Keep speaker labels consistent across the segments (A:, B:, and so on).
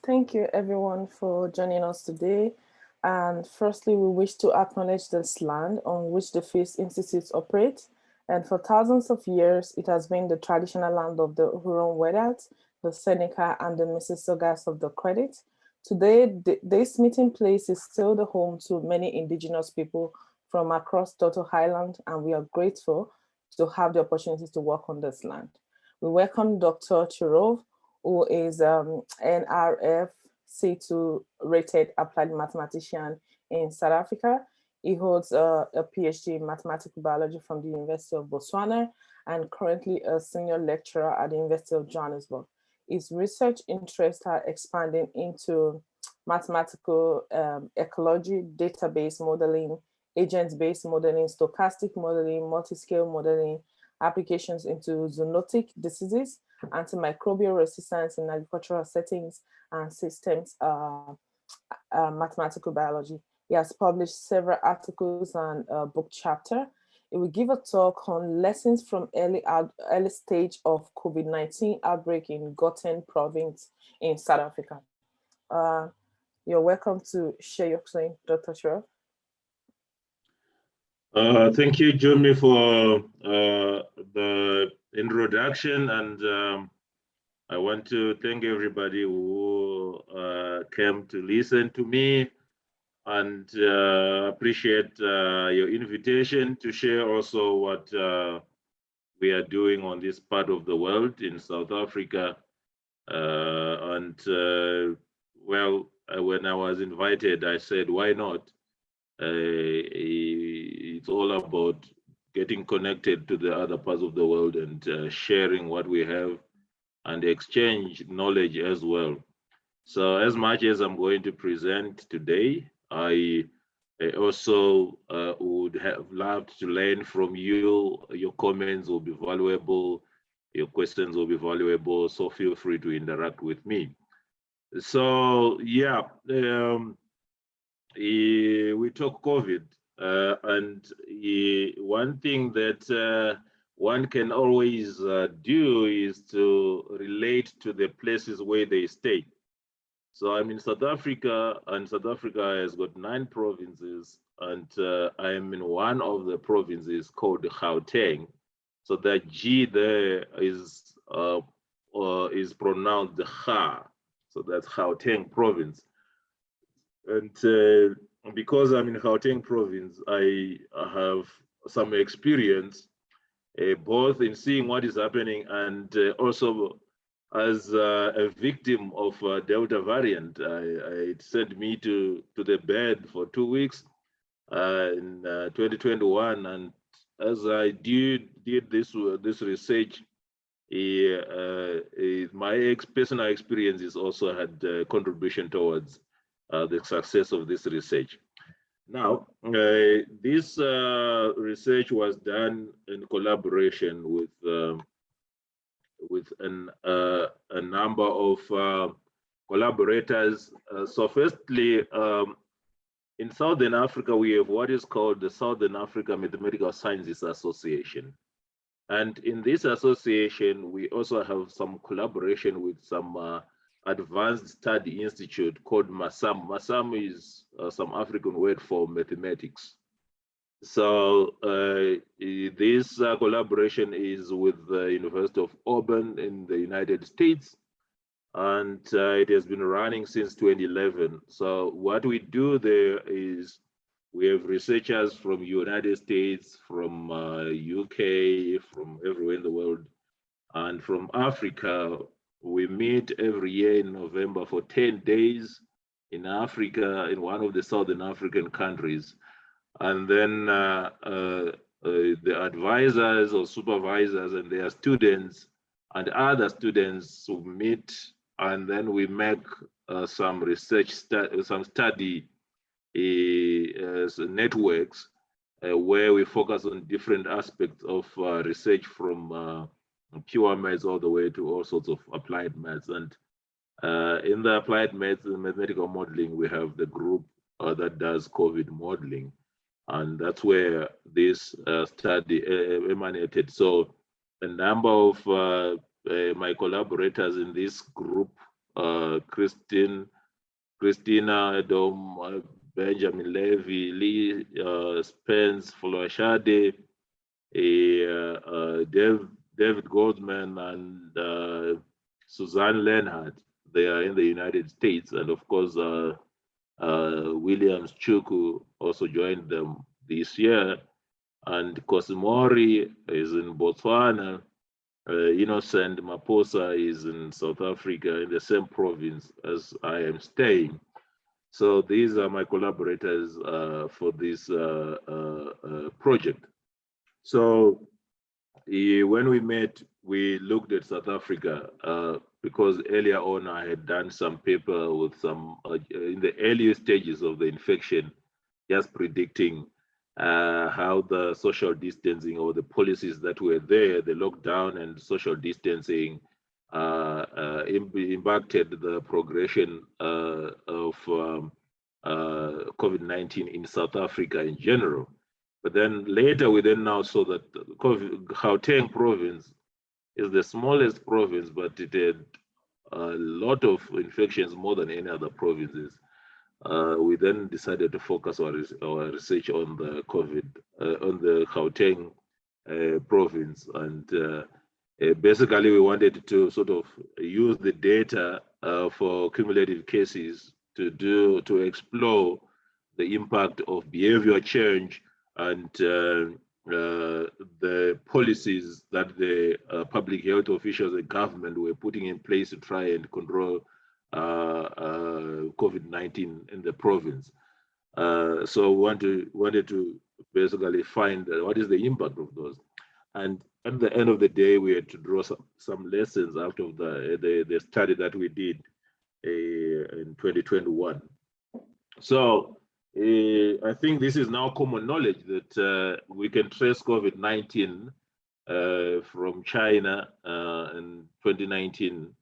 A: Thank you everyone for joining us today. And firstly, we wish to acknowledge this land on which the FACE Institute operates. And for thousands of years, it has been the traditional land of the Huron-Wendat, the Seneca, and the Mississaugas of the Credit. Today, this meeting place is still the home to many indigenous people from across Toto Highland, and we are grateful to have the opportunity to work on this land. We welcome Dr. Chirove, who is NRF C2 rated applied mathematician in South Africa. He holds a PhD in mathematical biology from the University of Botswana and currently a senior lecturer at the University of Johannesburg. His research interests are expanding into mathematical ecology, database modeling, agent-based modeling, stochastic modeling, multi-scale modeling, applications into zoonotic diseases, antimicrobial resistance in agricultural settings, and systems mathematical biology. He has published several articles and a book chapter. He will give a talk on lessons from early stage of COVID-19 outbreak in Gauteng province in South Africa. You're welcome to share your claim, Dr. Chirove.
B: Thank you, Jimmy, for the introduction, and I want to thank everybody who came to listen to me, and appreciate your invitation to share also what we are doing on this part of the world in South Africa. Well, when I was invited, I said, why not? It's all about getting connected to the other parts of the world and sharing what we have and exchange knowledge as well. So as much as I'm going to present today, I also would have loved to learn from you. Your comments will be valuable, your questions will be valuable, so feel free to interact with me. So yeah, we talk COVID, and one thing that one can always do is to relate to the places where they stay. So I'm in South Africa, and South Africa has got 9 provinces, and I am in one of the provinces called Gauteng. So the G there is pronounced Ga, so that's Gauteng province. And because I'm in Gauteng province, I have some experience both in seeing what is happening and also as a victim of Delta variant. It sent me to the bed for 2 weeks in 2021, and as I did this research, my personal experiences also had a contribution towards the success of this research. Now, this research was done in collaboration with a number of collaborators. So firstly, in Southern Africa, we have what is called the Southern Africa Mathematical Sciences Association. And in this association, we also have some collaboration with some advanced study institute called MASAM. MASAM is some African word for mathematics. So this collaboration is with the University of Auburn in the United States, and it has been running since 2011. So what we do there is we have researchers from United States, from UK, from everywhere in the world, and from Africa. We meet every year in November for 10 days in Africa, in one of the Southern African countries. And then the advisors or supervisors and their students and other students will meet, and then we make some research, some study networks where we focus on different aspects of research from pure maths all the way to all sorts of applied maths. And in the applied maths and mathematical modeling, we have the group that does COVID modeling. And that's where this study emanated. So a number of my collaborators in this group, Christina, Edom, Benjamin Levy, Lee Spence, Florashade, David Goldman, and Suzanne Lenhart. They are in the United States, and of course, Williams Chuku also joined them this year, and Kosimori is in Botswana. Innocent Maposa is in South Africa, in the same province as I am staying. So these are my collaborators for this project. So when we met, we looked at South Africa because earlier on I had done some paper with some in the early stages of the infection, just predicting how the social distancing or the policies that were there, the lockdown and social distancing impacted the progression of COVID-19 in South Africa in general. But then later we then now saw that Gauteng province is the smallest province, but it had a lot of infections, more than any other provinces. We then decided to focus our research on the on the Gauteng province, and basically we wanted to sort of use the data for cumulative cases to explore the impact of behavior change and the policies that the public health officials and government were putting in place to try and control COVID-19 in the province. So we wanted to basically find what is the impact of those. And at the end of the day, we had to draw some lessons out of the study that we did in 2021. So I think this is now common knowledge that we can trace COVID-19 from China in 2019.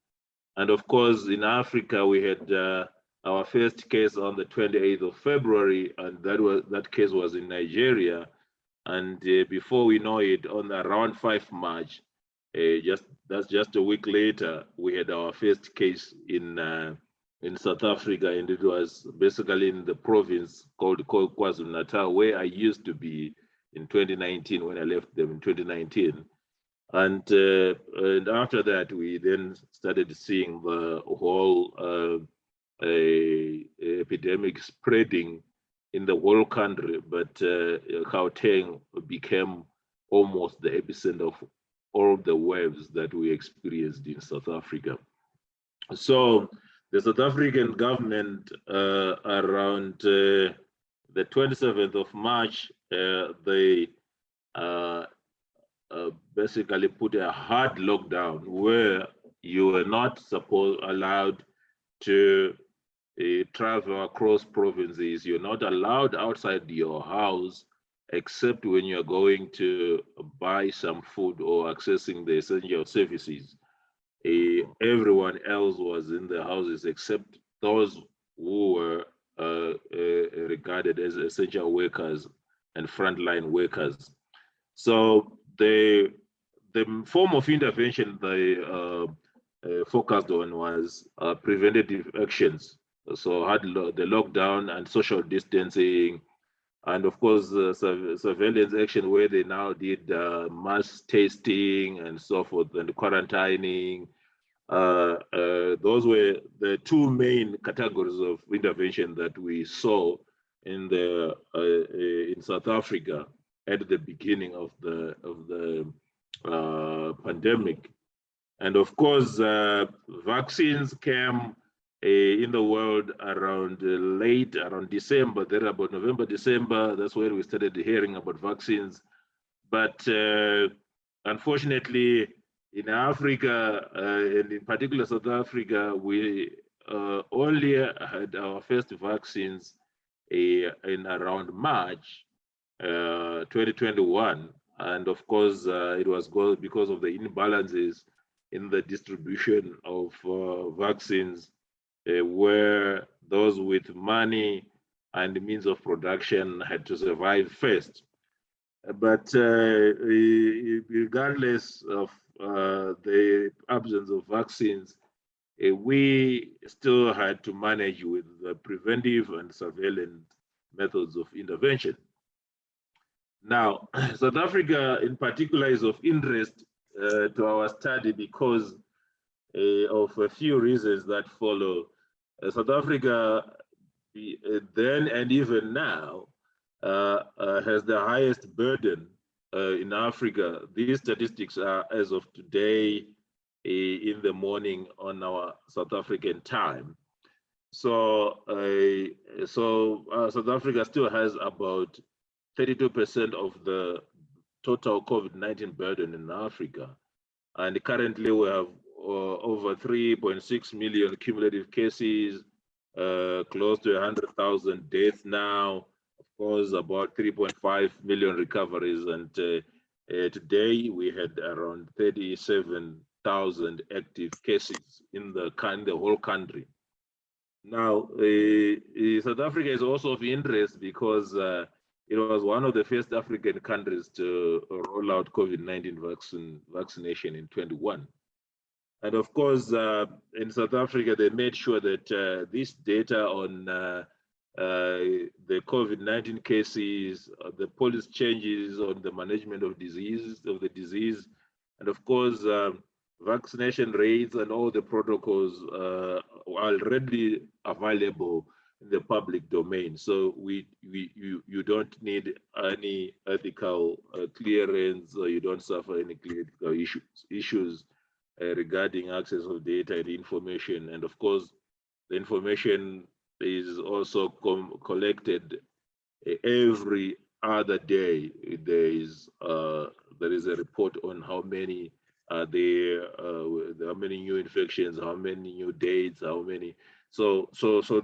B: And of course, in Africa, we had our first case on the 28th of February, and that case was in Nigeria. And before we know it, on around 5 March, that's just a week later, we had our first case in South Africa, and it was basically in the province called KwaZulu-Natal, where I used to be in 2019 when I left them in 2019. And after that, we then started seeing the whole epidemic spreading in the whole country, but Gauteng became almost the epicenter of all the waves that we experienced in South Africa. So the South African government around the 27th of March, they basically put a hard lockdown where you were not allowed to travel across provinces. You're not allowed outside your house except when you're going to buy some food or accessing the essential services. Everyone else was in the houses except those who were regarded as essential workers and frontline workers. So the form of intervention they focused on was preventative actions. So had the lockdown and social distancing, and of course surveillance action where they now did mass testing and so forth, and quarantining. Those were the two main categories of intervention that we saw in South Africa at the beginning of the pandemic. And of course, vaccines came in the world around around December, there about November, December. That's where we started hearing about vaccines. But unfortunately, in Africa, and in particular South Africa, we only had our first vaccines in around March 2021. And of course, it was because of the imbalances in the distribution of vaccines, where those with money and means of production had to survive first. But regardless of the absence of vaccines, we still had to manage with the preventive and surveillance methods of intervention. Now, South Africa in particular is of interest to our study because of a few reasons that follow. South Africa, then and even now, has the highest burden in Africa. These statistics are as of today in the morning on our South African time. So, South Africa still has about 32% of the total COVID-19 burden in Africa. And currently we have over 3.6 million cumulative cases, close to 100,000 deaths now, of course, about 3.5 million recoveries. And today we had around 37,000 active cases in the whole country. Now, South Africa is also of interest because it was one of the first African countries to roll out COVID-19 vaccination in 21. And of course, in South Africa, they made sure that this data on the COVID-19 cases, the policy changes on the management of the disease, and of course, vaccination rates and all the protocols are already available in the public domain. So you don't need any ethical clearance, or you don't suffer any ethical issues regarding access of data and information. And of course, the information is also collected every other day. There is a report on how many are there, how many new infections, how many new dates, how many. So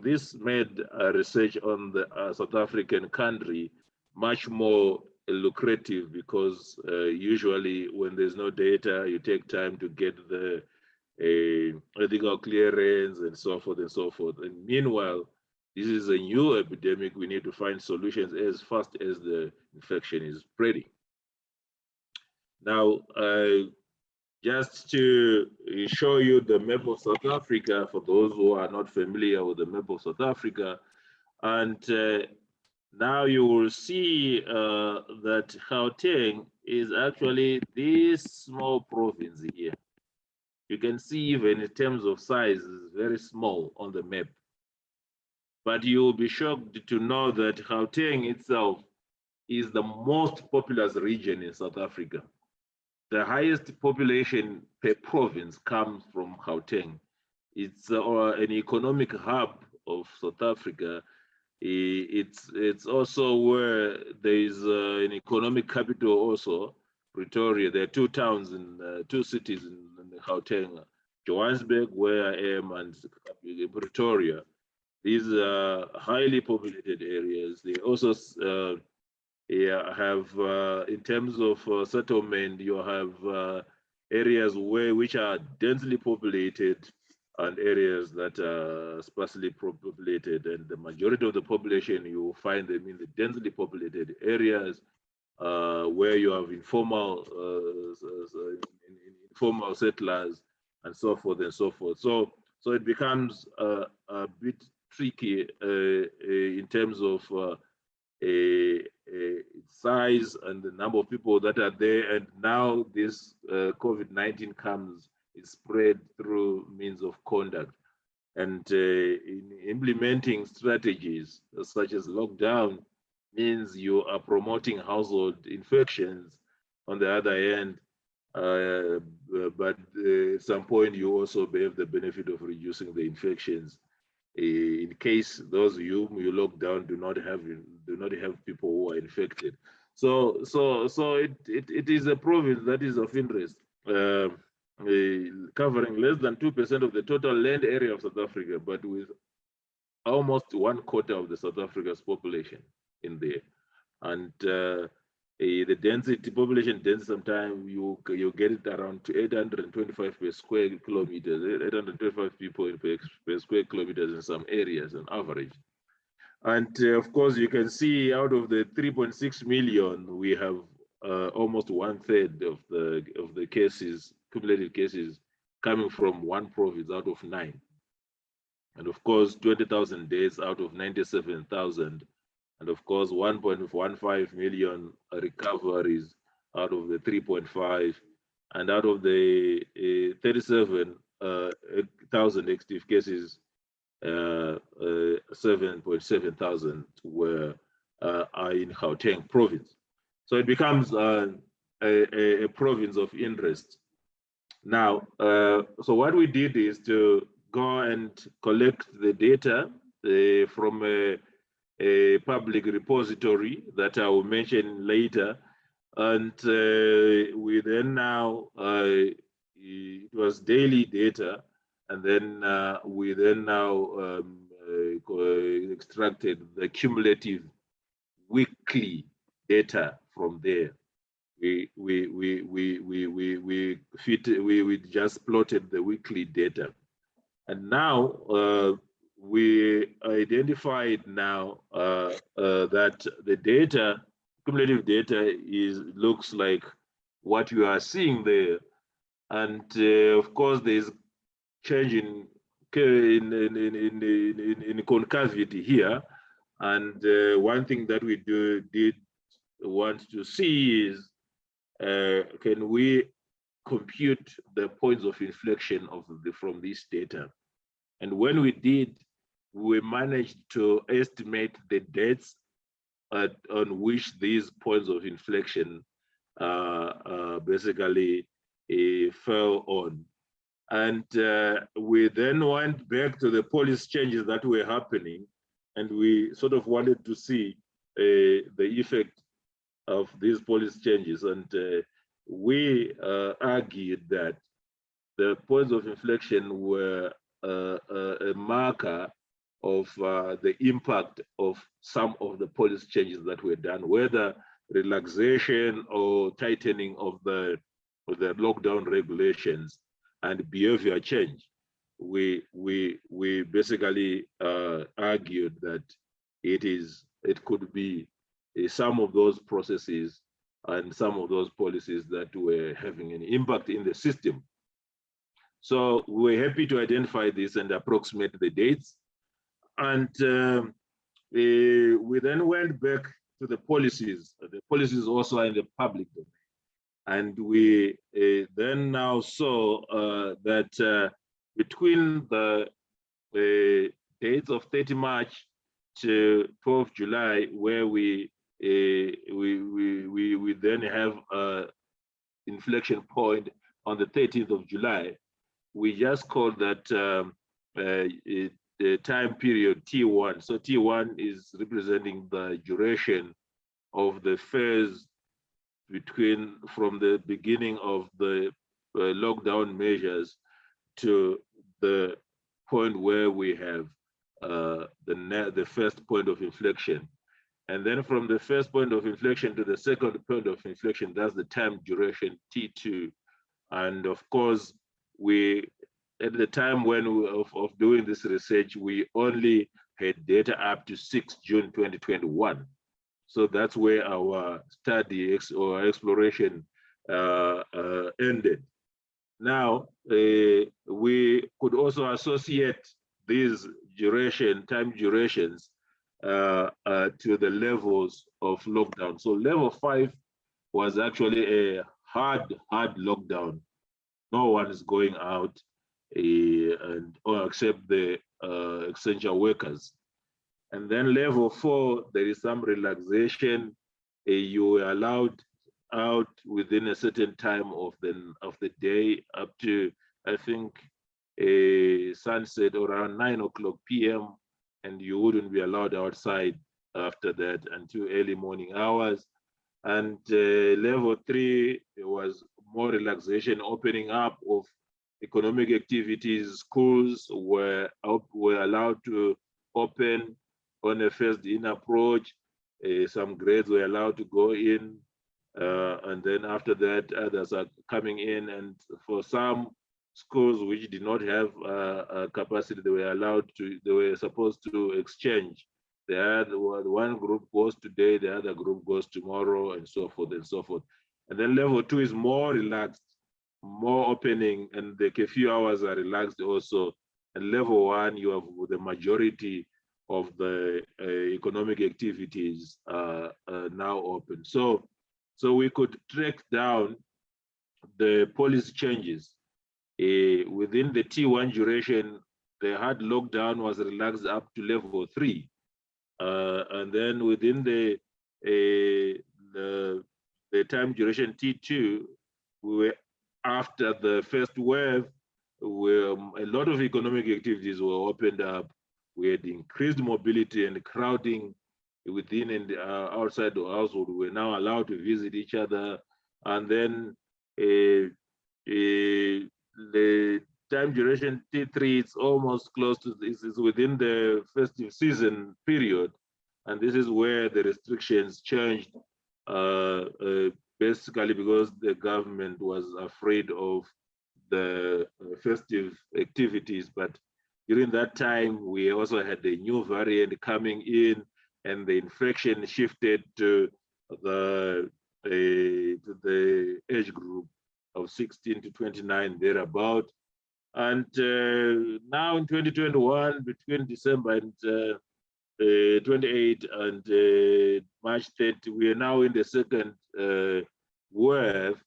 B: this made research on the South African country much more lucrative because usually when there's no data, you take time to get the ethical clearance and so forth and so forth. And meanwhile, this is a new epidemic. We need to find solutions as fast as the infection is spreading. Now, just to show you the map of South Africa, for those who are not familiar with the map of South Africa, and now you will see that Gauteng is actually this small province here. You can see even in terms of size, it's very small on the map. But you'll be shocked to know that Gauteng itself is the most populous region in South Africa. The highest population per province comes from Gauteng. It's an economic hub of South Africa. It's also where there is an economic capital also, Pretoria. There are two towns and two cities in Gauteng, Johannesburg, where I am, and Pretoria. These are highly populated areas. They also have, in terms of settlement, you have areas which are densely populated and areas that are sparsely populated. And the majority of the population, you will find them in the densely populated areas where you have informal settlers and so forth and so forth. So it becomes a bit tricky in terms of size and the number of people that are there. And now this COVID-19 is spread through means of contact. And in implementing strategies such as lockdown means you are promoting household infections on the other end. But at some point you also have the benefit of reducing the infections in case those whom you lock down do not have people who are infected. So it is a province that is of interest, covering less than 2% of the total land area of South Africa, but with almost 1/4 of the South Africa's population in there. And the density, population density, sometimes you get it around to 825 per square kilometers, 825 people per square kilometers in some areas on average. And of course, you can see out of the 3.6 million, we have almost 1/3 of the cases, cumulative cases, coming from one province out of 9. And of course, 20,000 deaths out of 97,000. And of course, 1.15 million recoveries out of the 3.5. And out of the 37,000 active cases, 7.7 thousand are in Gauteng province. So it becomes a province of interest. Now, so what we did is to go and collect the data from a public repository that I will mention later. And we then now, it was daily data, and then we then now extracted the cumulative weekly data from there. We just plotted the weekly data, and now we identified now that the data, cumulative data, looks like what you are seeing there, and of course there is change in concavity here, and one thing that we did want to see is can we compute the points of inflection from this data? And when we did, we managed to estimate the dates on which these points of inflection basically fell on. And we then went back to the policy changes that were happening, and we sort of wanted to see the effect of these policy changes. And we argued that the points of inflection were a marker of the impact of some of the policy changes that were done, whether relaxation or tightening of the lockdown regulations and behavior change. We basically argued that it could be some of those processes and some of those policies that were having an impact in the system. So we're happy to identify this and approximate the dates. And we then went back to the policies. The policies also are in the public domain. And we then now saw that between the dates of 30 March to 12 July, where we then have an inflection point on the 13th of July, we just called that the time period T1. So T1 is representing the duration of the phase from the beginning of the lockdown measures to the point where we have the first point of inflection. And then from the first point of inflection to the second point of inflection, that's the time duration T2. And of course, at the time of doing this research, we only had data up to 6 June 2021. So that's where our study or exploration ended. Now, we could also associate these time durations to the levels of lockdown. So level 5 was actually a hard lockdown. No one is going out or except the essential workers. And then level 4, there is some relaxation. You are allowed out within a certain time of the day up to, I think, sunset around 9:00 p.m. And you wouldn't be allowed outside after that until early morning hours. And level 3, there was more relaxation, opening up of economic activities. Schools were allowed to open on a first-in approach. Some grades were allowed to go in, and then after that, others are coming in. And for some schools which did not have a capacity, they were supposed to exchange one group goes today, the other group goes tomorrow, and so forth and so forth. And then level 2 is more relaxed, more opening, and the curfew hours are relaxed also. And level 1, you have the majority of the economic activities now open. So we could track down the policy changes. Within the T1 duration, the hard lockdown was relaxed up to level 3. And then within the time duration T2, we were after the first wave, where a lot of economic activities were opened up. We had increased mobility and crowding within and outside the household. We were now allowed to visit each other. And then the time duration T3, it's almost close to this, is within the festive season period. And this is where the restrictions changed, basically because the government was afraid of the festive activities. But during that time, we also had the new variant coming in, and the infection shifted to the age group of 16 to 29, thereabout. And now in 2021, between December and 28 and March 30, we are now in the second wave.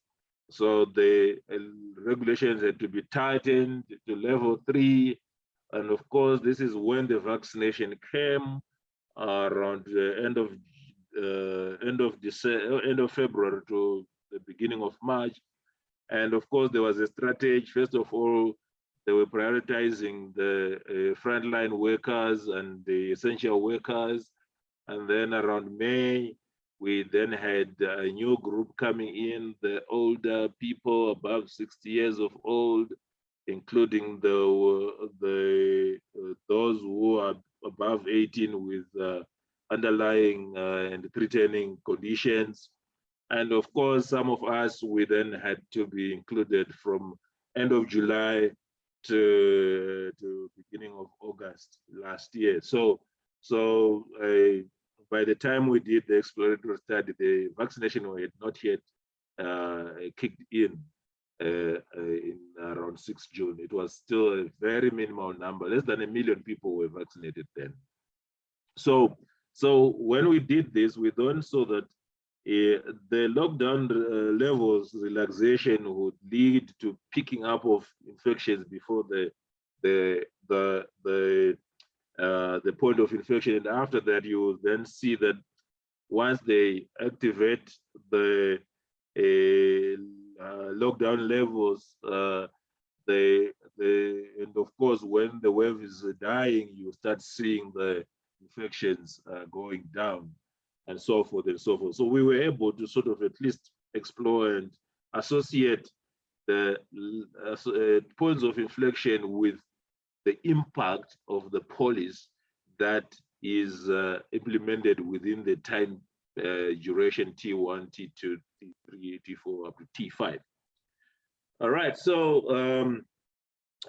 B: So the regulations had to be tightened to level 3. And of course, this is when the vaccination came around the end of February to the beginning of March. And of course, there was a strategy. First of all, they were prioritizing the frontline workers and the essential workers. And then around May, we then had a new group coming in, the older people above 60 years of old, including those who are above 18 with underlying and threatening conditions. And of course, some of us, we then had to be included from end of July to beginning of August last year. So by the time we did the exploratory study, the vaccination had not yet kicked in around 6 June. It was still a very minimal number. Less than 1 million people were vaccinated then. So when we did this, we then saw that the lockdown levels relaxation would lead to picking up of infections before the point of infection, and after that you will then see that once they activate the lockdown levels, and of course when the wave is dying, you start seeing the infections going down, and so forth and so forth. So we were able to sort of at least explore and associate the points of inflection with the impact of the policy that is implemented within the time duration T1, T2, T3, T4, up to T5. All right, so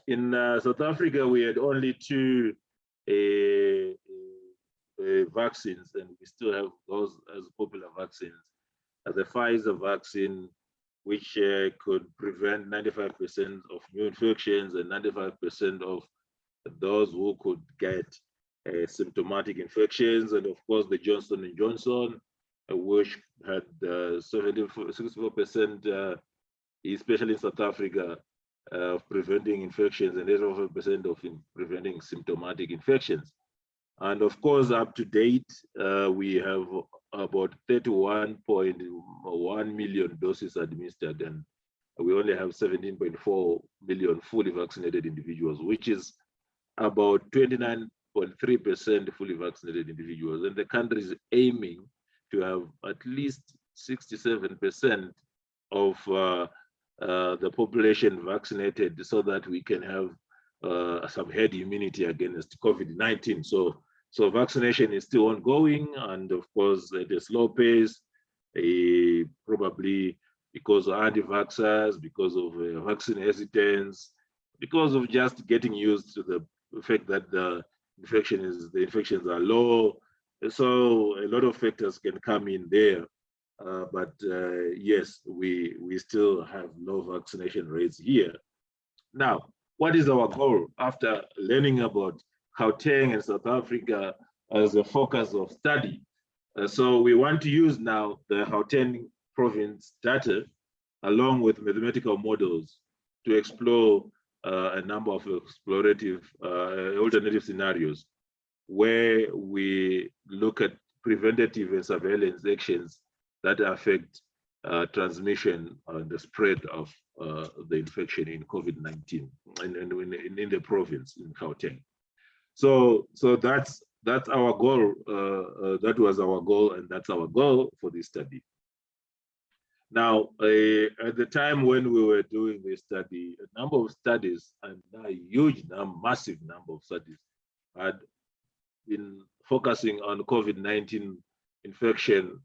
B: in South Africa, we had only 2 vaccines, and we still have those as popular vaccines. The Pfizer vaccine, which could prevent 95% of new infections and 95% of those who could get symptomatic infections, and of course the Johnson & Johnson, which had 64%, especially in South Africa, of preventing infections, and 85% of preventing symptomatic infections. And of course, up to date, we have about 31.1 million doses administered, and we only have 17.4 million fully vaccinated individuals, which is about 29.3% fully vaccinated individuals. And the country is aiming to have at least 67% of the population vaccinated, so that we can have some herd immunity against COVID-19. So vaccination is still ongoing, and of course at a slow pace, probably because of anti-vaxxers, because of vaccine hesitance, because of just getting used to the fact that the infections are low, So a lot of factors can come in there. But yes, we still have low vaccination rates here. Now, what is our goal after learning about Gauteng and South Africa as a focus of study? So we want to use now the Gauteng province data along with mathematical models to explore a number of explorative alternative scenarios where we look at preventative and surveillance actions that affect transmission and the spread of the infection in COVID-19 in the province in Gauteng. So that's our goal. That was our goal, and that's our goal for this study. Now, at the time when we were doing this study, a number of studies, and a huge, massive number of studies, had been focusing on COVID-19 infection.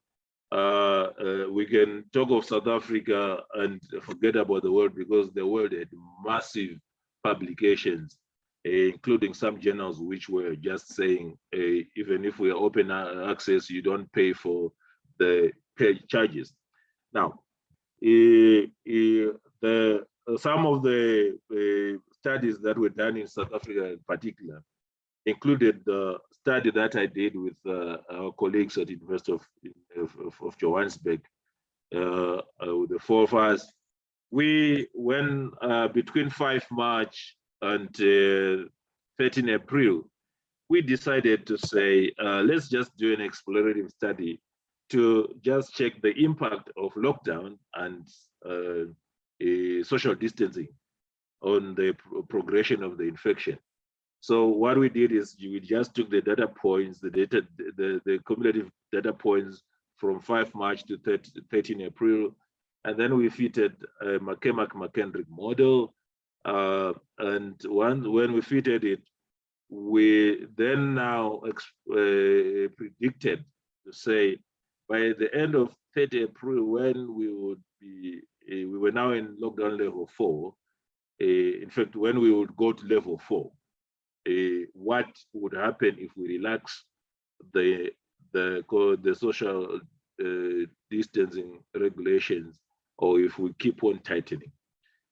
B: We can talk of South Africa and forget about the world, because the world had massive publications, including some journals which were just saying, even if we are open access, you don't pay for the page charges. Now, some of the studies that were done in South Africa in particular included the study that I did with our colleagues at the University of Johannesburg, with the four of us. When between 5 March and 13 April, we decided to say, let's just do an explorative study to just check the impact of lockdown and social distancing on the progression of the infection. So what we did is we just took the data points, the cumulative data points from 5 March to 13 April, and then we fitted a McKendrick model. And when we fitted it, we then now predicted to say by the end of 30 April, when we would be, we were now in lockdown level 4. In fact, when we would go to level 4. What would happen if we relax the social distancing regulations, or if we keep on tightening.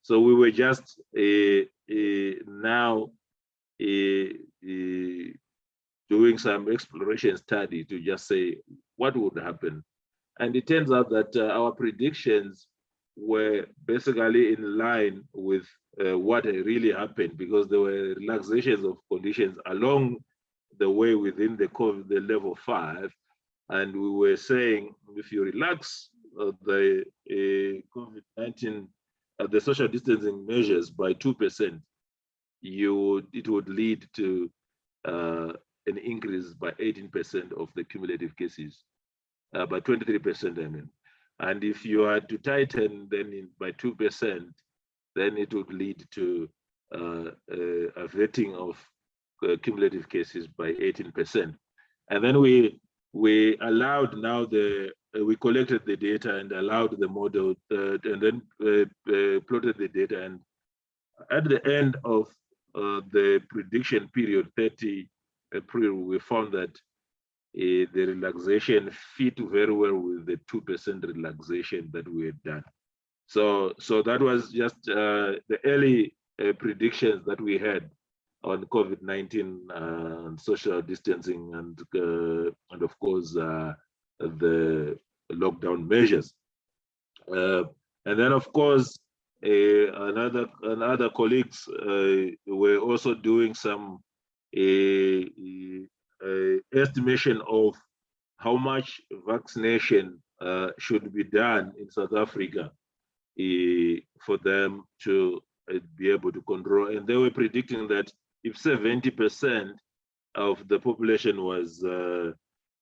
B: So we were just now doing some exploration study to just say what would happen. And it turns out that our predictions were basically in line with what really happened, because there were relaxations of conditions along the way within the level 5. And we were saying, if you relax the COVID-19, the social distancing measures by 2%, it would lead to an increase by 18% of the cumulative cases, by 23%, I mean. And if you are to tighten then by 2%, then it would lead to a vetting of cumulative cases by 18%. And then we allowed now we collected the data and allowed the model and then plotted the data. And at the end of the prediction period, 30 April, we found that the relaxation fit very well with the 2% relaxation that we had done. So that was just the early predictions that we had on COVID-19 and social distancing and of course the lockdown measures. And then of course another colleagues were also doing some estimation of how much vaccination should be done in South Africa for them to be able to control. And they were predicting that if 70% of the population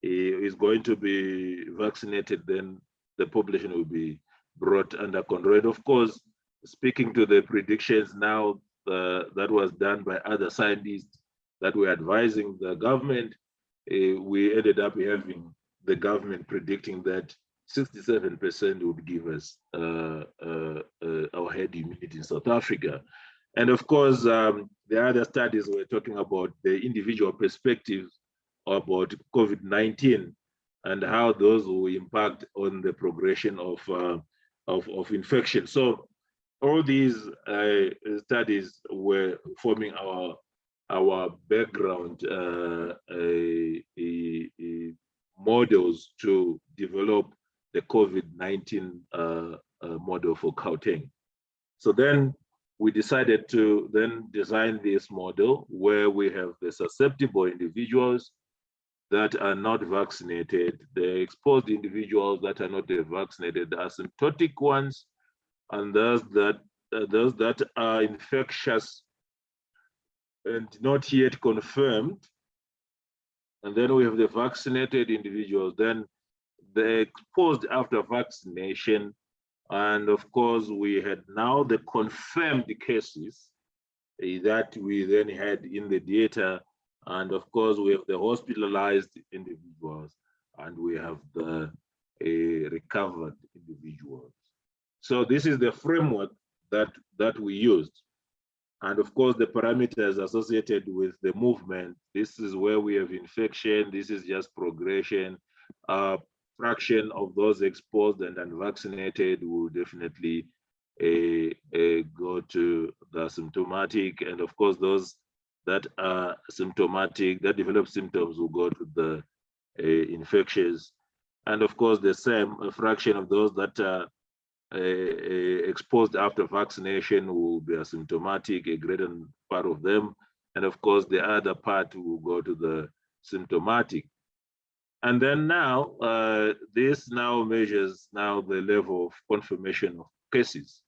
B: is going to be vaccinated, then the population will be brought under control. And of course, speaking to the predictions now that was done by other scientists that were advising the government, we ended up having the government predicting that 67% would give us our herd immunity in South Africa. And of course, the other studies were talking about the individual perspectives about COVID-19 and how those will impact on the progression of infection. So all these studies were forming our background models to develop the COVID-19 model for Gauteng. So then we decided to then design this model where we have the susceptible individuals that are not vaccinated, the exposed individuals that are not vaccinated, the asymptotic ones, and those that are infectious and not yet confirmed. And then we have the vaccinated individuals, then the exposed after vaccination. And of course, we had now the confirmed cases that we then had in the data. And of course, we have the hospitalized individuals and we have the recovered individuals. So this is the framework that we used. And of course, the parameters associated with the movement, this is where we have infection, this is just progression. Fraction of those exposed and unvaccinated will definitely go to the symptomatic. And of course, those that are symptomatic, that develop symptoms will go to the infectious. And of course, the same fraction of those that are exposed after vaccination will be asymptomatic, a greater part of them. And of course, the other part will go to the symptomatic. And then now, this now measures now the level of confirmation of cases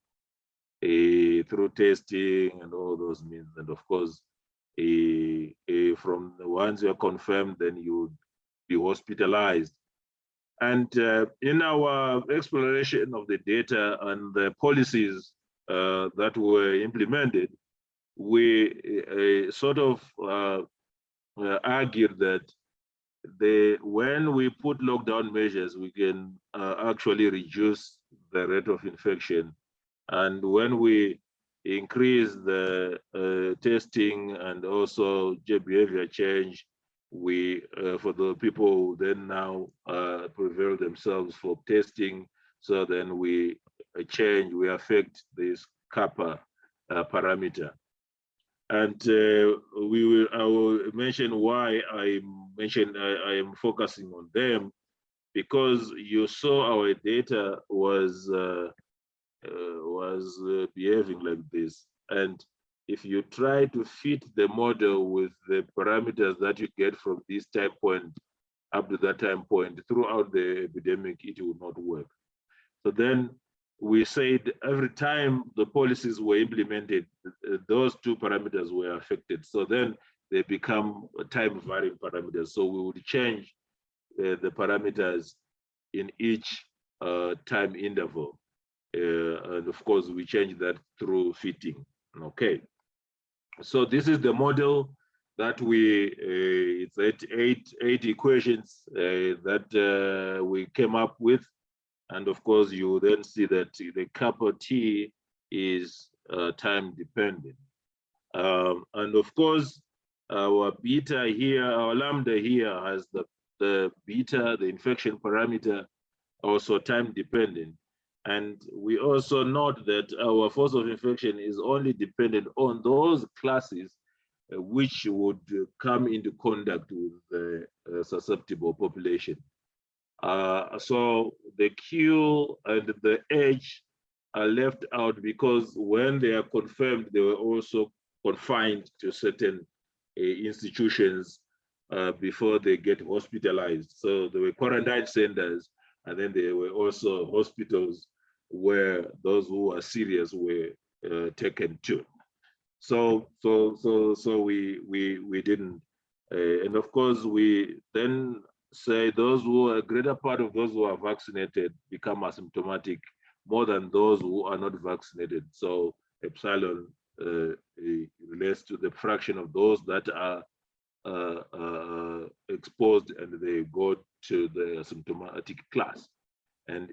B: through testing and all those means. And of course, from the ones you are confirmed, then you would be hospitalized. And in our exploration of the data and the policies that were implemented, we sort of argued that when we put lockdown measures, we can actually reduce the rate of infection. And when we increase the testing and also behavior change, we for the people who then now prevail themselves for testing, so then we change, we affect this kappa parameter. And I will mention why I am focusing on them, because you saw our data was behaving like this. And if you try to fit the model with the parameters that you get from this time point up to that time point throughout the epidemic, it will not work. So then we said every time the policies were implemented, those two parameters were affected. So then they become time varying parameters. So we would change the parameters in each time interval. And of course, we change that through fitting. Okay. So this is the model that it's eight equations that we came up with. And of course, you then see that the kappa T is time dependent. And of course, our beta here, our lambda here has the beta, the infection parameter, also time dependent. And we also note that our force of infection is only dependent on those classes which would come into contact with the susceptible population. So the Q and the H are left out because when they are confirmed, they were also confined to certain institutions before they get hospitalized. So there were quarantine centers, and then there were also hospitals where those who are serious were taken to. So we didn't, and of course we then say those who are a greater part of those who are vaccinated become asymptomatic more than those who are not vaccinated. So epsilon relates to the fraction of those that are exposed and they go to the asymptomatic class. And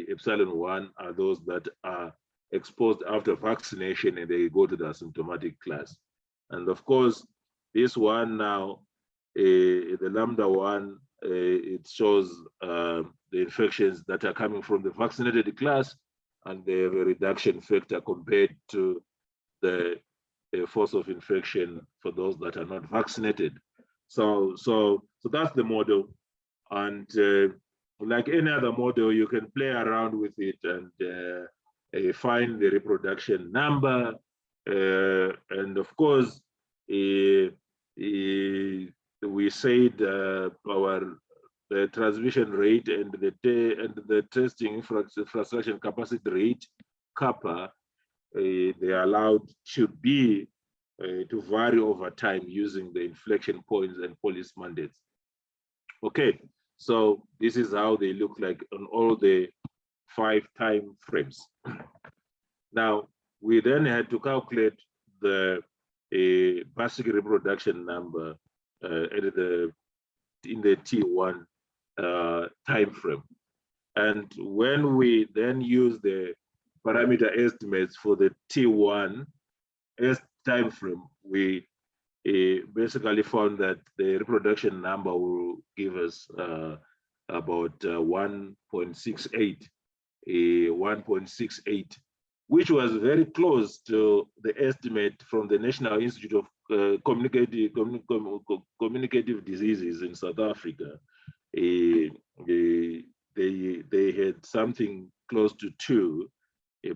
B: epsilon 1 are those that are exposed after vaccination and they go to the asymptomatic class. And of course, this one now the lambda 1, it shows the infections that are coming from the vaccinated class, and they have a reduction factor compared to the force of infection for those that are not vaccinated. So that's the model, and like any other model, you can play around with it and find the reproduction number, and of course, we said the transmission rate and the testing infrastructure capacity rate, kappa, they are allowed to be to vary over time using the inflection points and police mandates. Okay, so this is how they look like on all the 5 time frames. Now, we then had to calculate the basic reproduction number in the T1 time frame. And when we then use the parameter estimates for the T1 time frame, we basically found that the reproduction number will give us about 1.68, 1.68, which was very close to the estimate from the National Institute of Communicative Diseases in South Africa. They had something close to 2,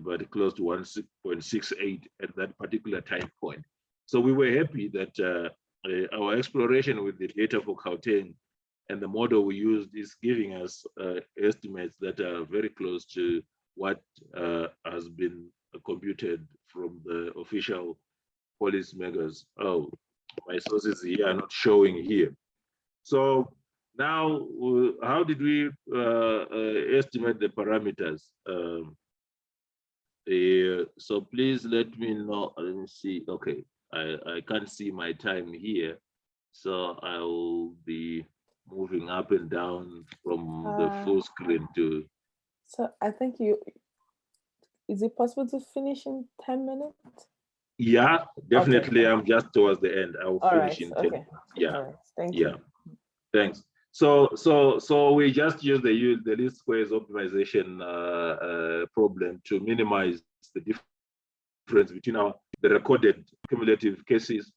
B: but close to 1.68 at that particular time point. So we were happy that our exploration with the data for Gauteng and the model we used is giving us estimates that are very close to what has been computed from the official policy makers. Oh, my sources here are not showing here. So now, how did we estimate the parameters? So please let me know. Let me see. Okay, I can't see my time here, so I will be moving up and down from the full screen to.
A: So I think is it possible to finish in 10 minutes?
B: Yeah, definitely. Okay. I'm just towards the end. I will finish in 10 minutes. Yeah.
A: All right. Thank you.
B: Thanks. So we just use the least squares optimization problem to minimize the difference between the recorded cumulative cases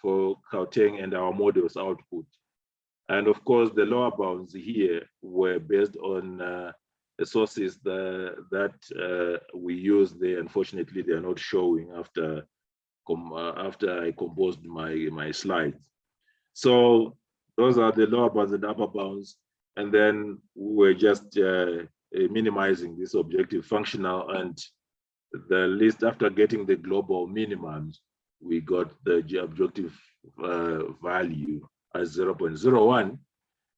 B: for Gauteng and our model's output. And of course, the lower bounds here were based on the sources that we used there. Unfortunately, they are not showing after I composed my slides. So those are the lower bounds and upper bounds. And then we're just minimizing this objective functional, and the list after getting the global minimums, we got the objective value as 0.01.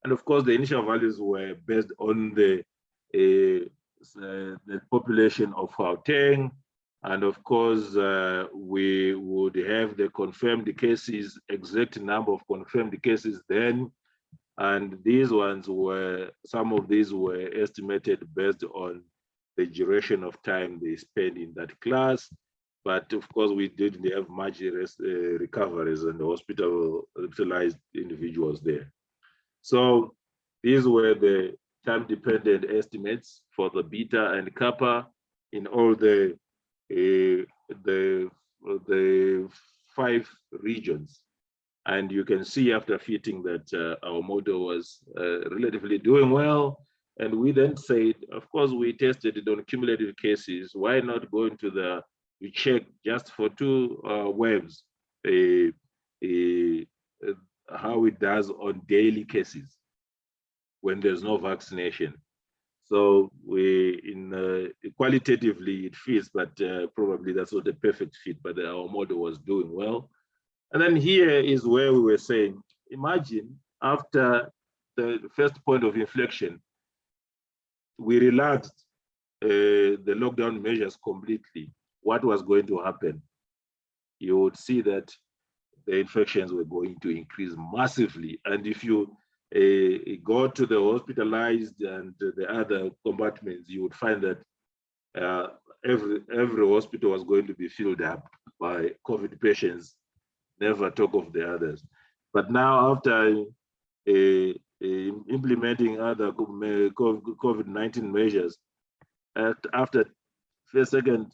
B: And of course, the initial values were based on the population of Gauteng. And of course, we would have the confirmed cases, exact number of confirmed cases then. And these ones some of these were estimated based on the duration of time they spent in that class. But of course, we didn't have much recoveries and hospitalized individuals there. So these were the time-dependent estimates for the beta and kappa in all the 5 regions. And you can see after fitting that our model was relatively doing well. And we then said, of course, we tested it on cumulative cases. Why not go into you check just for 2 waves, how it does on daily cases when there's no vaccination. So qualitatively it fits, but probably that's not a perfect fit, but our model was doing well. And then here is where we were saying, imagine after the first point of inflection, we relaxed the lockdown measures completely. What was going to happen? You would see that the infections were going to increase massively. And if you go to the hospitalized and the other compartments, you would find that every hospital was going to be filled up by COVID patients, never talk of the others. But now after implementing other COVID-19 measures, after first, second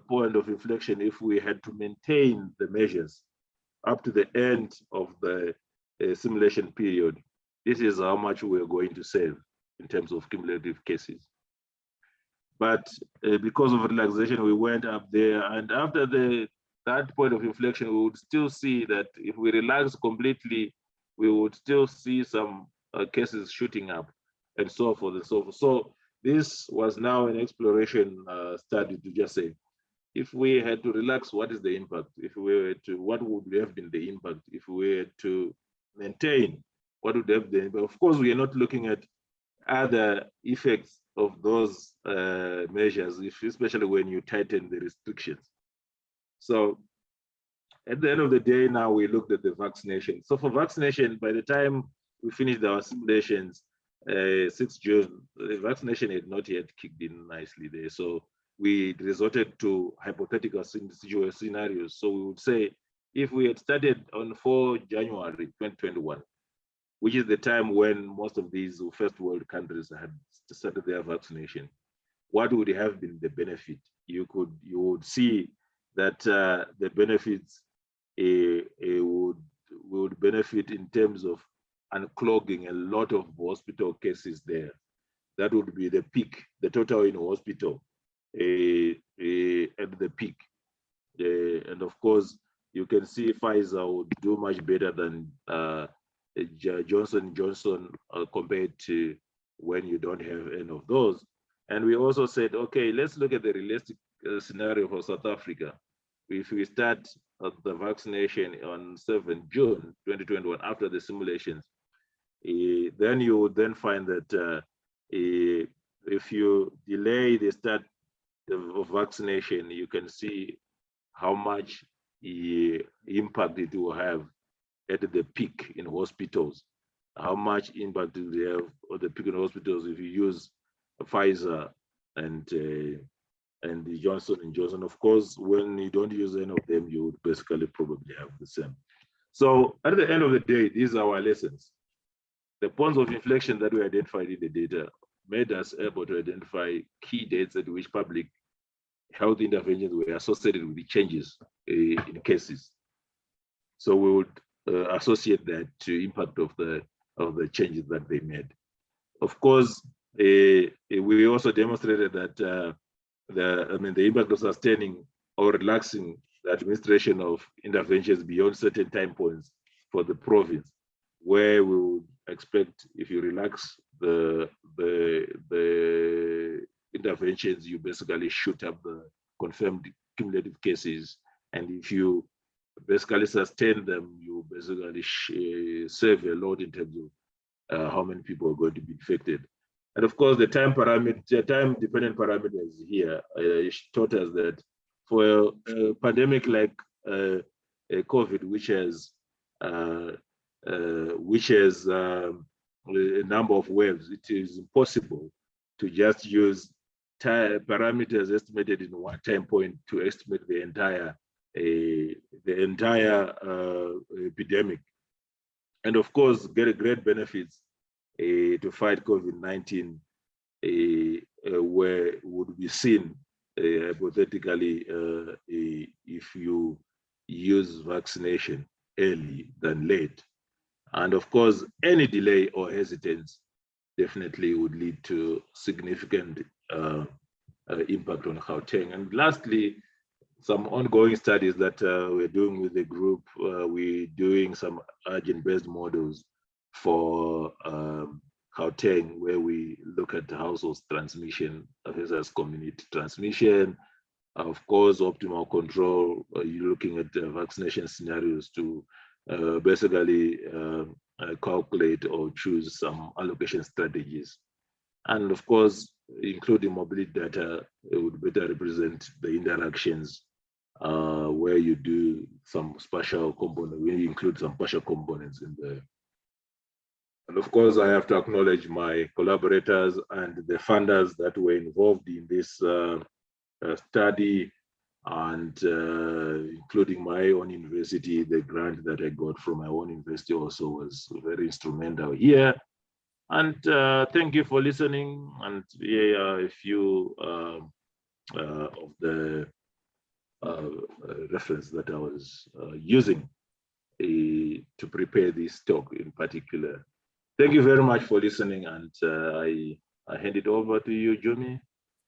B: point of inflection, if we had to maintain the measures up to the end of the simulation period, this is how much we're going to save in terms of cumulative cases. But because of relaxation, we went up there, and after that point of inflection, we would still see that if we relax completely, we would still see some cases shooting up, and so forth and so forth. So this was now an exploration study to just say, if we had to relax, what is the impact? If we were to, what would have been the impact? If we were to maintain, what would have been? But of course, we are not looking at other effects of those measures, especially when you tighten the restrictions. So at the end of the day, now we looked at the vaccination. So for vaccination, by the time we finished our simulations, 6 June, the vaccination had not yet kicked in nicely there. So we resorted to hypothetical scenarios. So we would say, if we had started on 4 January 2021, which is the time when most of these first world countries had started their vaccination, what would have been the benefit? You would see that the benefits would benefit in terms of unclogging a lot of hospital cases there. That would be the peak, the total in hospital at the peak. And of course, you can see Pfizer would do much better than Johnson & Johnson compared to when you don't have any of those. And we also said, okay, let's look at the realistic scenario for South Africa. If we start the vaccination on 7 June 2021 after the simulations, then you would then find that if you delay the start of vaccination, you can see how much impact it will have at the peak in hospitals. How much impact do they have at the peak in hospitals if you use Pfizer and the Johnson & Johnson? Of course, when you don't use any of them, you would basically probably have the same. So at the end of the day, these are our lessons. The points of inflection that we identified in the data made us able to identify key dates at which public health interventions were associated with the changes in cases. So we would associate that to impact of the changes that they made. Of course, we also demonstrated that the impact of sustaining or relaxing the administration of interventions beyond certain time points for the province, where we would expect, if you relax the interventions, you basically shoot up the confirmed cumulative cases, and if you basically sustain them, you basically save a lot in terms of how many people are going to be infected. And of course, the time-dependent parameters here taught us that for a pandemic like COVID, which has a number of waves, it is impossible to just use parameters estimated in one time point to estimate the entire epidemic. And of course, get a great benefits to fight COVID-19 would be seen hypothetically if you use vaccination early than late. And of course, any delay or hesitance definitely would lead to significant impact on Gauteng. And lastly, some ongoing studies that we're doing with the group, we're doing some agent-based models for Gauteng, where we look at household transmission versus community transmission. Of course, optimal control, you're looking at vaccination scenarios to basically calculate or choose some allocation strategies. And of course, including mobility data, it would better represent the interactions where you do some spatial component, where you include some partial components in there. And of course, I have to acknowledge my collaborators and the funders that were involved in this study. and including my own university, the grant that I got from my own university also was very instrumental here. And thank you for listening. And here are a few of the reference that I was using to prepare this talk in particular. Thank you very much for listening, and I hand it over to you, Jumi.